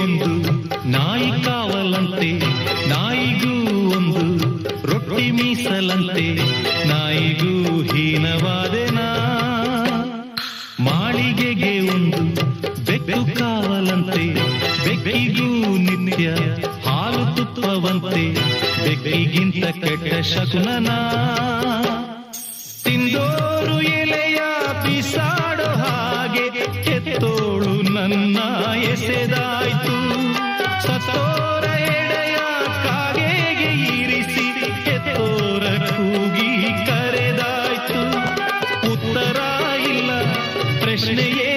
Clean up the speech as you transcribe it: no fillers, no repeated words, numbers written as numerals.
ಒಂದು ನಾಯಿ ಕಾವಲಂತೆ, ನಾಯಿಗೂ ಒಂದು ರೊಟ್ಟಿ ಮೀಸಲಂತೆ, ನಾಯಿಗೂ ಹೀನವಾದೆನಾ. ಮಾಳಿಗೆಗೆ ಒಂದು ಬೆಕ್ಕು ಕಾವಲಂತೆ, ಬೆಕ್ಕಿಗೂ ನಿತ್ಯ ಹಾಲು ತುಪ್ಪವಂತೆ, ಬೆಕ್ಕಿಗಿಂತ ಕೆಟ್ಟ ಶಕುನನಾ. ತಿಂದೋರು ಎಲೆಯ ಬಿಸಾಡೋ ಹಾಗೆ ಎತ್ತೋಳು ನನ್ನ ಎಸೆದಾಯ್ತು. ಸತ್ತೋರ ಎಡೆಯ ಕಾಗೆಗೆ ಇರಿಸಿ ಎತ್ತೋರ ಕೂಗಿ ಕರೆದಾಯ್ತು. ಉತ್ತರ ಇಲ್ಲ, ಪ್ರಶ್ನೆಯೇ